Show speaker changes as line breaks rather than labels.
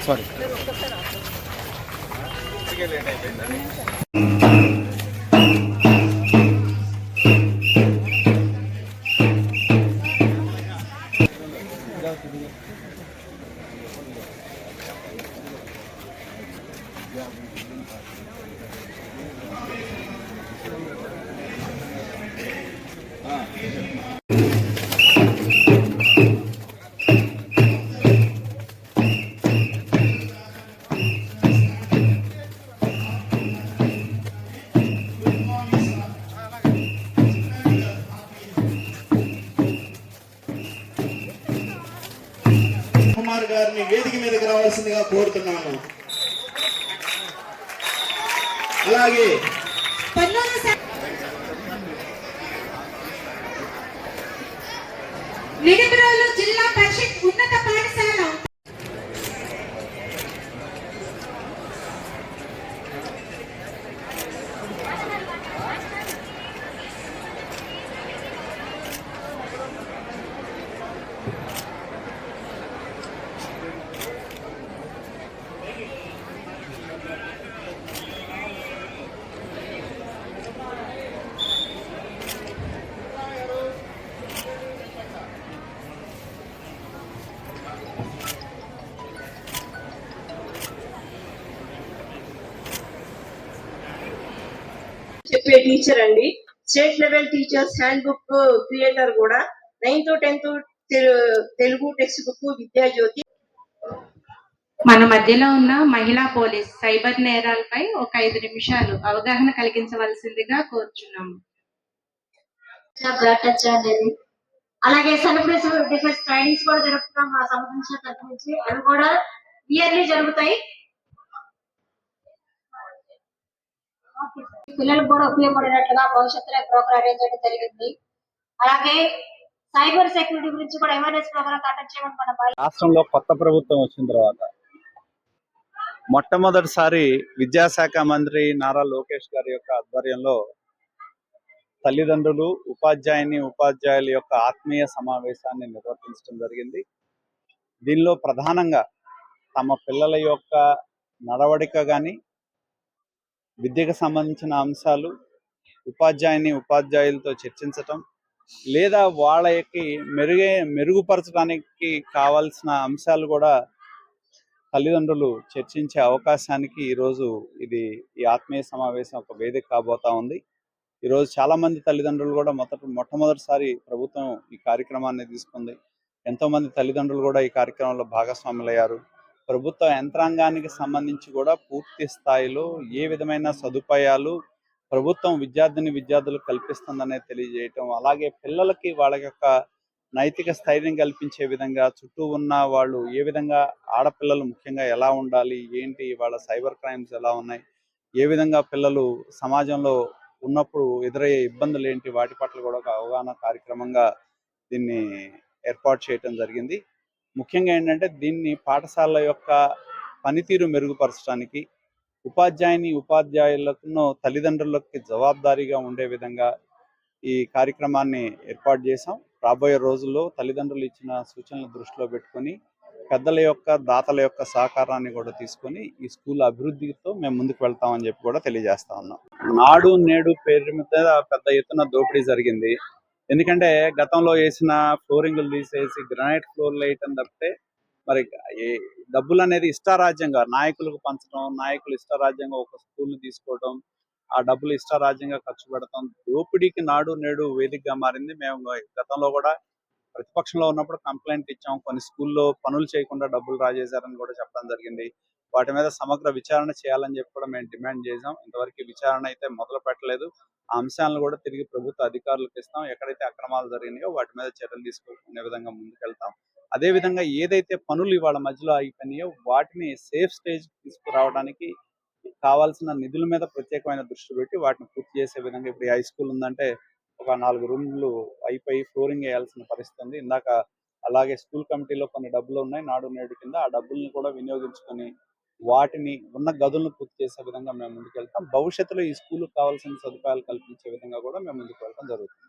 Sorry.
Kumar గారిని వేదిక మీదకి రావాల్సిందిగా కోరుతున్నాను. అలాగే
నిడమరోలు జిల్లా పరిషత్ ఉన్నత పాఠశాల
చెప్పే టీచర్ అండి. State level teachers hand book creator కూడా. 9th 10th Telugu text book Vidyajyothi.
మన మధ్యలో ఉన్న మహిళా పోలీస్ సైబర్ నేరాలపై ఒక 5 నిమిషాలు అవగాహన కలిగించవలసిందిగా కోరుచున్నాము.
అలాగే సెల్ఫ్ డిఫెన్స్ ట్రైనింగ్స్ కూడా జరుపుతున్నాం మా సంబంధించిన తరఫు నుంచి. అవి కూడా ఇయర్లీ జరుగుతాయి. పిల్లలకు కూడా ఉపయోగపడినట్లుగా భవిష్యత్తులో ప్రోగ్రామ్ అరేంజ్ చేయడం జరిగింది. అలాగే సైబర్ సెక్యూరిటీ గురించి కూడా అవేర్నెస్ ప్రోగ్రామ్ కండక్ట్ చేయడం మన
రాష్ట్రంలో కొత్త ప్రభుత్వం వచ్చిన తర్వాత మొట్టమొదటిసారి విద్యాశాఖ మంత్రి నారా లోకేష్ గారి యొక్క ఆధ్వర్యంలో తల్లిదండ్రులు, ఉపాధ్యాయుల యొక్క ఆత్మీయ సమావేశాన్ని నిర్వర్తించడం జరిగింది. దీనిలో ప్రధానంగా తమ పిల్లల యొక్క నడవడిక కానీ, విద్యకు సంబంధించిన అంశాలు ఉపాధ్యాయులతో చర్చించటం, లేదా వాళ్ళకి మెరుగుపరచడానికి కావాల్సిన అంశాలు కూడా తల్లిదండ్రులు చర్చించే అవకాశానికి ఈరోజు ఈ ఆత్మీయ సమావేశం ఒక వేదిక కాబోతా ఉంది. ఈరోజు చాలా మంది తల్లిదండ్రులు కూడా మొట్టమొదటిసారి ప్రభుత్వం ఈ కార్యక్రమాన్ని తీసుకుంది. ఎంతోమంది తల్లిదండ్రులు కూడా ఈ కార్యక్రమంలో భాగస్వాములయ్యారు. ప్రభుత్వ యంత్రాంగానికి సంబంధించి కూడా పూర్తి స్థాయిలో ఏ విధమైన సదుపాయాలు ప్రభుత్వం విద్యార్థులకు కల్పిస్తుందనే తెలియజేయటం, అలాగే పిల్లలకి వాళ్ళ యొక్క నైతిక స్థైర్యం కల్పించే విధంగా చుట్టూ ఉన్న వాళ్ళు ఏ విధంగా ఆడపిల్లలు ముఖ్యంగా ఎలా ఉండాలి, ఏంటి వాళ్ళ సైబర్ క్రైమ్స్ ఎలా ఉన్నాయి, ఏ విధంగా పిల్లలు సమాజంలో ఉన్నప్పుడు ఎదురయ్యే ఇబ్బందులు ఏంటి, వాటి పట్ల కూడా ఒక అవగాహన కార్యక్రమంగా దీన్ని ఏర్పాటు చేయటం జరిగింది. ముఖ్యంగా ఏంటంటే దీన్ని పాఠశాలల యొక్క పనితీరు మెరుగుపరచడానికి ఉపాధ్యాయులకు తల్లిదండ్రులకి జవాబుదారీగా ఉండే విధంగా ఈ కార్యక్రమాన్ని ఏర్పాటు చేశాం. రాబోయే రోజుల్లో తల్లిదండ్రులు ఇచ్చిన సూచనలు దృష్టిలో పెట్టుకొని పెద్దల యొక్క దాతల యొక్క సహకారాన్ని కూడా తీసుకొని ఈ స్కూల్ అభివృద్ధితో మేము ముందుకు వెళ్తామని చెప్పి కూడా తెలియజేస్తా ఉన్నాం. నాడు నేడు పేరు మీద పెద్ద ఎత్తున దోపిడీ జరిగింది. ఎందుకంటే గతంలో వేసిన ఫ్లోరింగ్లు తీసేసి గ్రానైట్ ఫ్లోర్లు వేయటం తప్పితే మరి డబ్బులు అనేది ఇష్టారాజ్యంగా నాయకులకు పంచడం, నాయకులు ఇష్టారాజ్యంగా ఒక స్కూల్ని తీసుకోవడం, ఆ డబ్బులు ఇష్టారాజ్యంగా ఖర్చు పెడతాం, దోపిడీకి నాడు నేడు వేదికగా మారింది. మేము గతంలో కూడా ప్రతిపక్షంలో ఉన్నప్పుడు కంప్లైంట్ ఇచ్చాం. కొన్ని స్కూల్లో పనులు చేయకుండా డబ్బులు రాజేశారని కూడా చెప్పడం జరిగింది. వాటి మీద సమగ్ర విచారణ చేయాలని చెప్పి కూడా మేము డిమాండ్ చేసాం. ఇంతవరకు విచారణ అయితే మొదలు పెట్టలేదు. ఆ అంశాలను కూడా తిరిగి ప్రభుత్వ అధికారులకు ఇస్తాం. ఎక్కడైతే అక్రమాలు జరిగినాయో వాటి మీద చర్యలు తీసుకునే విధంగా ముందుకెళ్తాం. అదేవిధంగా ఏదైతే పనులు ఇవాళ మధ్యలో అయిపోయినాయో వాటిని సేఫ్ స్టేజ్ తీసుకురావడానికి కావాల్సిన నిధుల మీద ప్రత్యేకమైన దృష్టి పెట్టి వాటిని పూర్తి చేసే విధంగా ఇప్పుడు హై స్కూల్ ఉందంటే ఒక 4 రూమ్లు అయిపోయి ఫ్లోరింగ్ వేయాల్సిన పరిస్థితి ఉంది. ఇందాక అలాగే స్కూల్ కమిటీలో కొన్ని డబ్బులు ఉన్నాయి నాడు నేడు కింద, ఆ డబ్బుల్ని కూడా వినియోగించుకొని వాటిని ఉన్న గదులను పూర్తి చేసే విధంగా మేము ముందుకెళ్తాం. భవిష్యత్తులో ఈ స్కూల్కి కావాల్సిన సదుపాయాలు కల్పించే విధంగా కూడా మేము ముందుకు వెళ్ళడం జరుగుతుంది.